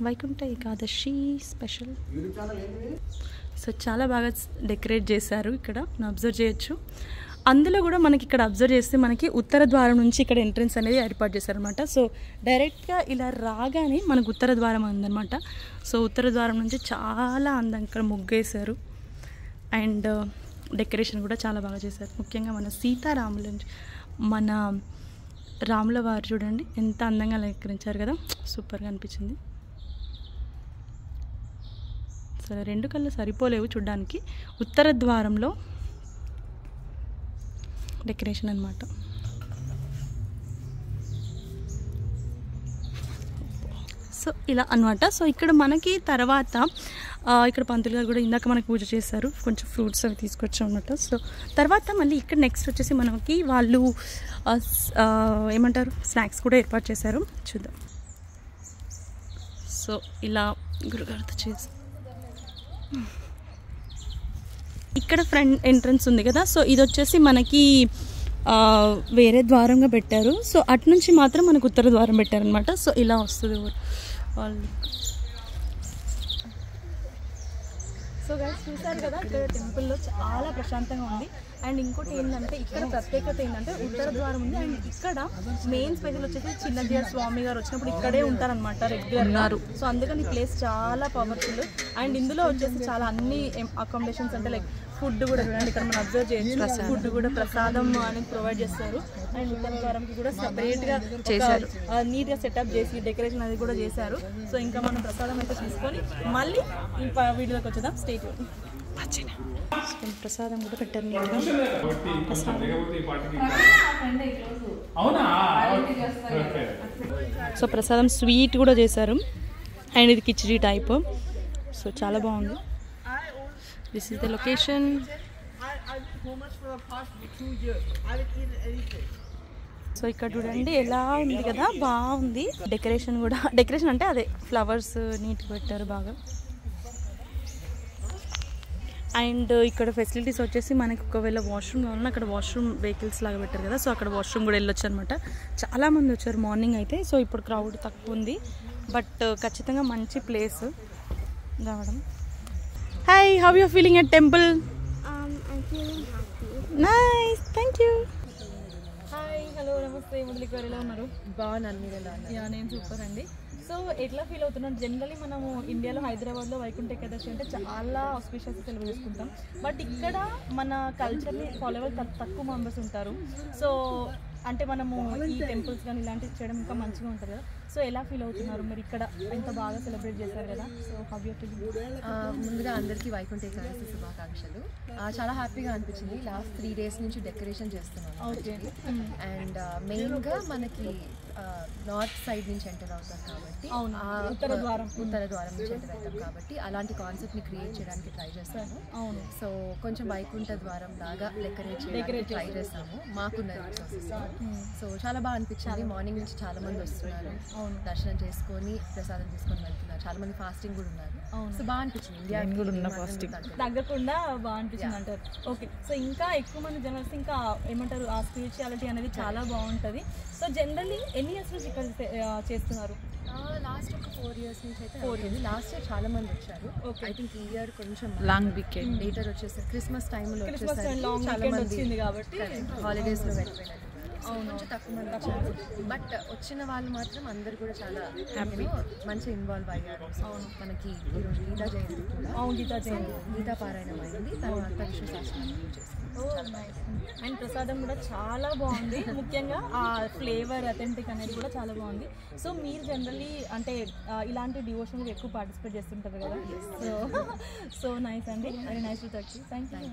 Vaikuntha Ekadashi special. So చాలా బాగా decorate చేశారు ఇక్కడ, అబ్జర్వ్ చేయొచ్చు. అందులో కూడా మనకి ఇక్కడ అబ్జర్వ్ చేస్తే మనకి ఉత్తర ద్వారం నుంచి ఇక్కడ ఎంట్రన్స్ అనేది ఏర్పాటు చేశారనమాట. సో డైరెక్ట్గా ఇలా రాగానే మనకు ఉత్తర ద్వారం ఉందన్నమాట. సో ఉత్తర ద్వారం నుంచి చాలా అందంగా ఇక్కడ ముగ్గేశారు అండ్ డెకరేషన్ కూడా చాలా బాగా చేశారు. ముఖ్యంగా మన సీతారాముల మన రాముల వారు చూడండి ఎంత అందంగా అలంకరించారు కదా, సూపర్గా అనిపించింది. సరే, రెండు కళ్ళు సరిపోలేవు చూడ్డానికి. ఉత్తర ద్వారంలో డెకరేషన్ అన్నమాట. సో ఇలా అన్నమాట. సో ఇక్కడ మనకి తర్వాత ఇక్కడ పంతులు గారు కూడా ఇందాక మనకు పూజ చేశారు, కొంచెం ఫ్రూట్స్ అవి తీసుకొచ్చాం అన్నమాట. సో తర్వాత మళ్ళీ ఇక్కడ నెక్స్ట్ వచ్చేసి మనకి వాళ్ళు ఏమంటారు స్నాక్స్ కూడా ఏర్పాటు చేశారు, చూద్దాం. సో ఇలా గురుగారితో చేసి ఇక్కడ ఫ్రంట్ ఎంట్రన్స్ ఉంది కదా, సో ఇది వచ్చేసి మనకి వేరే ద్వారంగా పెట్టారు. సో అటు నుంచి మాత్రం మనకు ఉత్తర ద్వారం పెట్టారనమాట. సో ఇలా వస్తుంది వాళ్ళు. సో గైస్ చూసారు కదా, ఇక్కడ టెంపుల్లో చాలా ప్రశాంతంగా ఉంది. అండ్ ఇంకోటి ఏంటంటే ఇక్కడ ప్రత్యేకత ఏంటంటే ఉత్తర ద్వారం ఉంది. అండ్ ఇక్కడ మెయిన్ స్పెషల్ వచ్చేసి చిన్నజీఆర్ స్వామి గారు వచ్చినప్పుడు ఇక్కడే ఉంటారనమాట రెగ్యులర్గా. సో అందుకని ఈ ప్లేస్ చాలా పవర్ఫుల్. అండ్ ఇందులో వచ్చేసి చాలా అన్ని అకామిడేషన్స్ అంటే లైక్ ఫుడ్ కూడా చూడండి ఇక్కడ మనం అబ్జర్వ్ చేయొచ్చు. ఫుడ్ కూడా ప్రసాదం అనేది ప్రొవైడ్ చేస్తారు. అండ్ ఉత్తర ద్వారంకి కూడా సపరేట్గా చేశారు, నీట్గా సెటప్ చేసి డెకరేషన్ అది కూడా చేశారు. సో ఇంకా మనం ప్రసాదం అయితే తీసుకొని మళ్ళీ వీడియోకి వచ్చేద్దాం. స్టేట్ ప్రసాదం కూడా పెట్టారు నీట్గా. సో ప్రసాదం స్వీట్ కూడా చేశారు అండ్ ఇది కిచిడి టైప్. సో చాలా బాగుంది. This is the location. So ఇక్కడ చూడండి ఎలా ఉంది కదా, బాగుంది డెకరేషన్ కూడా. డెకరేషన్ అంటే అదే ఫ్లవర్స్ నీట్గా పెట్టారు బాగా. అండ్ ఇక్కడ ఫెసిలిటీస్ వచ్చేసి మనకి ఒకవేళ వాష్రూమ్ కావాలన్నా అక్కడ వాష్రూమ్ వెహికల్స్ లాగా పెట్టారు కదా, సో అక్కడ వాష్రూమ్ కూడా వెళ్ళొచ్చు అనమాట. చాలామంది వచ్చారు మార్నింగ్ అయితే. సో ఇప్పుడు క్రౌడ్ తక్కువ ఉంది, బట్ ఖచ్చితంగా మంచి ప్లేస్ రావడం. Hi, how you feeling at temple? I'm feeling happy. Nice, thank you. Hi, hello, నమస్తే. మురళికి గారు ఎలా ఉన్నారు? బాగున్నాను, మీరు ఎలా ఉన్నారు? యా, నేను సూపర్ అండి. సో ఎట్లా ఫీల్ అవుతున్నాను? జనరలీ మనము ఇండియాలో హైదరాబాద్లో వైకుంఠ ఏకాదశి అంటే చాలా ఆస్పిషియస్ సెలబ్రేట్ చేసుకుంటాం. బట్ ఇక్కడ మన కల్చర్ని ఫాలో అవ్వే తక్కువ మెంబర్స్ ఉంటారు. సో అంటే మనము ఈ టెంపుల్స్ కానీ ఇలాంటివి చేయడం ఇంకా మంచిగా ఉంటుంది కదా. సో ఎలా ఫీల్ అవుతున్నారు మీరు? ఇక్కడ ఎంత బాగా సెలబ్రేట్ చేశారు కదా. So how you feeling? ముందుగా అందరికీ వైకుంఠ ఏకాదశి శుభాకాంక్షలు. చాలా హ్యాపీగా అనిపించింది. లాస్ట్ 3 days నుంచి డెకరేషన్ చేస్తున్నాను. ఓకే. అండ్ మెయిన్గా మనకి నార్త్ సైడ్ నుంచి ఎంటర్ అవుతాం కాబట్టి, ఉత్తర ద్వారం నుంచి ఎంటర్ అవుతాం కాబట్టి అలాంటి కాన్సెప్ట్ని క్రియేట్ చేయడానికి ట్రై చేస్తాము. అవును. సో కొంచెం వైకుంఠ ద్వారం లాగా డెకరేట్ చేయడానికి ట్రై చేస్తాము మాకున్న రిసోర్సెస్. సో చాలా బాగా అనిపించింది. మార్నింగ్ నుంచి చాలా మంది వస్తున్నారు, దర్శనం చేసుకొని ప్రసాదం తీసుకొని వెళ్తున్నారు. చాలా మంది ఫాస్టింగ్ కూడా ఉన్నారు. సో బాగా అనిపించింది. తగ్గకుండా బాగా అనిపించింది అంటారు. ఓకే. సో ఇంకా ఎక్కువ మంది జనాలు ఇంకా ఏమంటారు ఆ స్పిరిచువాలిటీ అనేది చాలా బాగుంటుంది. సో జనరల్లీ ఎన్ని ఇయర్స్ నుంచి ఇక్కడ చేస్తున్నారు? లాస్ట్ ఒక 4 years నుంచి అయితే 4 years. లాస్ట్ ఇయర్ చాలా మంది వచ్చారు. ఐ థింక్ ఈ ఇయర్ కొంచెం లాంగ్ వీకెండ్ లేటర్ వచ్చేసారు. క్రిస్మస్ టైంలో వచ్చేసరికి చాలా మంది వచ్చింది కాబట్టి హాలిడేస్లో వెళ్ళిపోయినారు. కొంచెం తక్కువ మంది వచ్చారు. బట్ వచ్చిన వాళ్ళు మాత్రం అందరు కూడా చాలా హ్యాపీ, మంచిగా ఇన్వాల్వ్ అయ్యారు. మనకి ఈరోజు గీతా జయంతి కూడా, గీతా పారాయణం అయింది. తర్వాత విష్ణు సహస్రనామం చేసుకున్నాం. అండ్ ప్రసాదం కూడా చాలా బాగుంది. ముఖ్యంగా ఆ ఫ్లేవర్ అథెంటిక్ అనేది కూడా చాలా బాగుంది. సో మీరు జనరల్లీ అంటే ఇలాంటి డివోషన్లు ఎక్కువ పార్టిసిపేట్ చేస్తుంటారు కదా. సో నైస్ అండి, very nice to talk. Thank you.